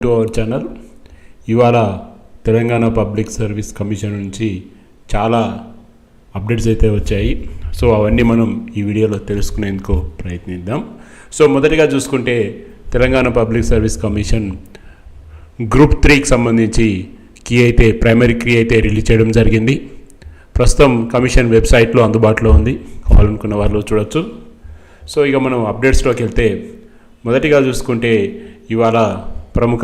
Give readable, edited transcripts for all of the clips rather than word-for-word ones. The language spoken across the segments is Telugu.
To our channel. ఇవాళ తెలంగాణ పబ్లిక్ సర్వీస్ కమిషన్ నుంచి చాలా అప్డేట్స్ అయితే వచ్చాయి. సో అవన్నీ మనం ఈ వీడియోలో తెలుసుకునేందుకు ప్రయత్నిద్దాం. సో మొదటిగా చూసుకుంటే Telangana public service commission group 3కి సంబంధించి ప్రైమరీ కీ అయితే రిలీజ్ చేయడం జరిగింది. ప్రస్తుతం కమిషన్ వెబ్సైట్లో అందుబాటులో ఉంది, కావాలనుకున్న వాళ్ళు చూడొచ్చు. సో ఇక మనం అప్డేట్స్లోకి వెళ్తే మొదటిగా చూసుకుంటే ఇవాళ ప్రముఖ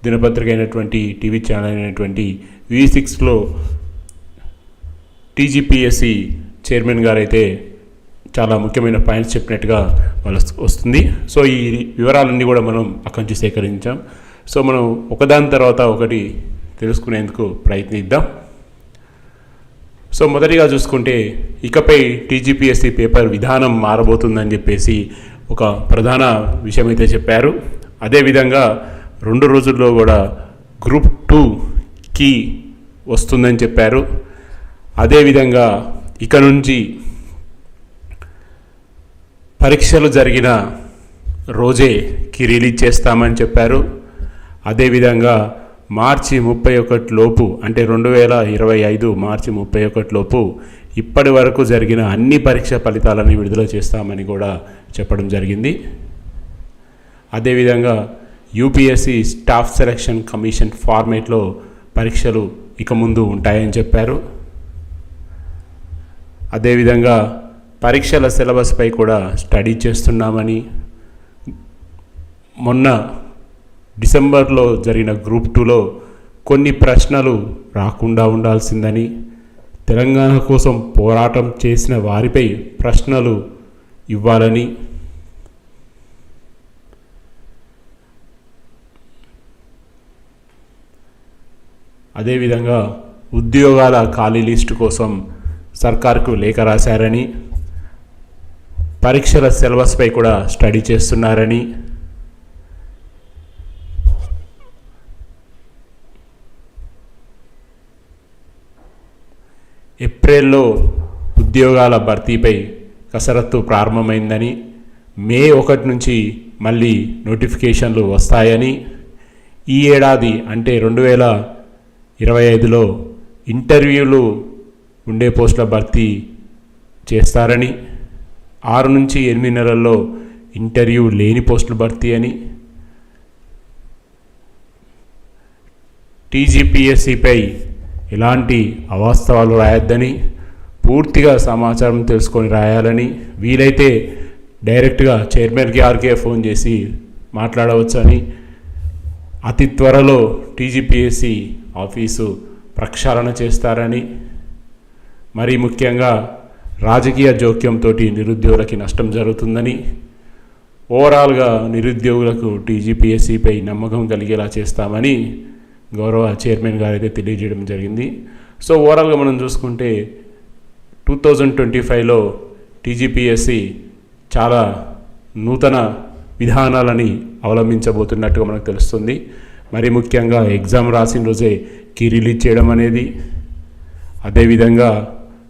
దినపత్రిక అయినటువంటి టీవీ ఛానల్ అయినటువంటి V6లో TGPSC చైర్మన్ గారు అయితే చాలా ముఖ్యమైన పాయింట్స్ చెప్పినట్టుగా వస్తుంది. సో ఈ వివరాలన్నీ కూడా మనం అక్కడి నుంచి సేకరించాం. సో మనం ఒకదాని తర్వాత ఒకటి తెలుసుకునేందుకు ప్రయత్నిద్దాం. సో మొదటిగా చూసుకుంటే ఇకపై TGPSC పేపర్ విధానం మారబోతుందని చెప్పేసి ఒక ప్రధాన విషయం అయితే చెప్పారు. అదేవిధంగా 2 రోజుల్లో కూడా గ్రూప్ 2కి వస్తుందని చెప్పారు. అదేవిధంగా ఇక నుంచి పరీక్షలు జరిగిన రోజే కీ రిలీజ్ చేస్తామని చెప్పారు. అదేవిధంగా మార్చి 31 లోపు, అంటే 2025 మార్చి 31 లోపు ఇప్పటి వరకు జరిగిన అన్ని పరీక్ష ఫలితాలను విడుదల చేస్తామని కూడా చెప్పడం జరిగింది. అదేవిధంగా UPSC స్టాఫ్ సెలక్షన్ కమిషన్ ఫార్మేట్లో పరీక్షలు ఇక ముందు ఉంటాయని చెప్పారు. అదేవిధంగా పరీక్షల సిలబస్పై కూడా స్టడీ చేస్తున్నామని, మొన్న డిసెంబర్లో జరిగిన గ్రూప్ 2లో కొన్ని ప్రశ్నలు రాకుండా ఉండాల్సిందని, తెలంగాణ కోసం పోరాటం చేసిన వారిపై ప్రశ్నలు ఇవ్వాలని, అదేవిధంగా ఉద్యోగాల ఖాళీ లిస్టు కోసం సర్కార్కు లేఖ రాశారని, పరీక్షల సిలబస్పై కూడా స్టడీ చేస్తున్నారని, ఏప్రిల్లో ఉద్యోగాల భర్తీపై కసరత్తు ప్రారంభమైందని, మే 1 నుంచి మళ్ళీ నోటిఫికేషన్లు వస్తాయని, ఈ ఏడాది అంటే 2025లో ఇంటర్వ్యూలు ఉండే పోస్టుల భర్తీ చేస్తారని, 6 నుంచి 8 నెలల్లో ఇంటర్వ్యూ లేని పోస్టుల భర్తీ అని, TGPSCపై ఎలాంటి అవాస్తవాలు రాయొద్దని, పూర్తిగా సమాచారం తెలుసుకొని రాయాలని, వీలైతే డైరెక్ట్గా చైర్మన్ గారికే ఫోన్ చేసి మాట్లాడవచ్చని, అతి త్వరలో TGPSC ఆఫీసు ప్రక్షాళన చేస్తారని, మరీ ముఖ్యంగా రాజకీయ జోక్యంతో నిరుద్యోగులకి నష్టం జరుగుతుందని, ఓవరాల్గా నిరుద్యోగులకు TGPSCపై నమ్మకం కలిగేలా చేస్తామని గౌరవ చైర్మన్ గారు అయితే తెలియజేయడం జరిగింది. సో ఓవరాల్గా మనం చూసుకుంటే 2025లో TGPSC చాలా నూతన విధానాలని అవలంబించబోతున్నట్టుగా మనకు తెలుస్తుంది. మరి ముఖ్యంగా ఎగ్జామ్ రాసిన రోజే కీ రిలీజ్ చేయడం అనేది, అదేవిధంగా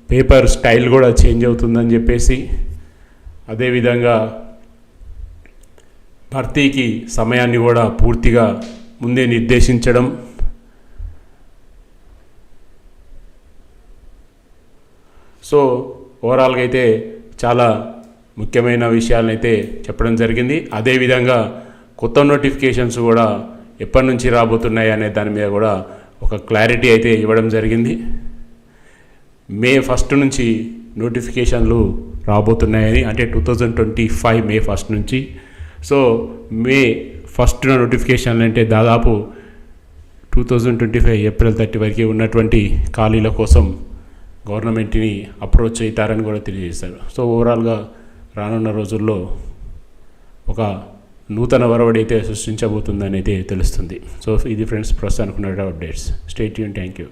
పేపర్ స్టైల్ కూడా చేంజ్ అవుతుందని చెప్పేసి, అదేవిధంగా భర్తీకి సమయాన్ని కూడా పూర్తిగా ముందే నిర్దేశించడం, సో ఓవరాల్గా అయితే చాలా ముఖ్యమైన విషయాలను అయితే చెప్పడం జరిగింది. అదేవిధంగా కొత్త నోటిఫికేషన్స్ కూడా ఎప్పటి నుంచి రాబోతున్నాయి అనే దాని మీద కూడా ఒక క్లారిటీ అయితే ఇవ్వడం జరిగింది. మే 1 నుంచి నోటిఫికేషన్లు రాబోతున్నాయని, అంటే 2025 మే 1 నుంచి. సో మే 1 నోటిఫికేషన్లు అంటే దాదాపు 2025 ఏప్రిల్ 30 వరకు ఉన్నటువంటి ఖాళీల కోసం గవర్నమెంట్ని అప్రోచ్ అవుతారని కూడా తెలియజేశారు. సో ఓవరాల్గా రానున్న రోజుల్లో ఒక నూతన వరవడి అయితే సృష్టించబోతుందని అయితే తెలుస్తుంది. సో ఇది ఫ్రెండ్స్ ప్రస్తుతానికి ఉన్న updates. Stay tune. Thank you.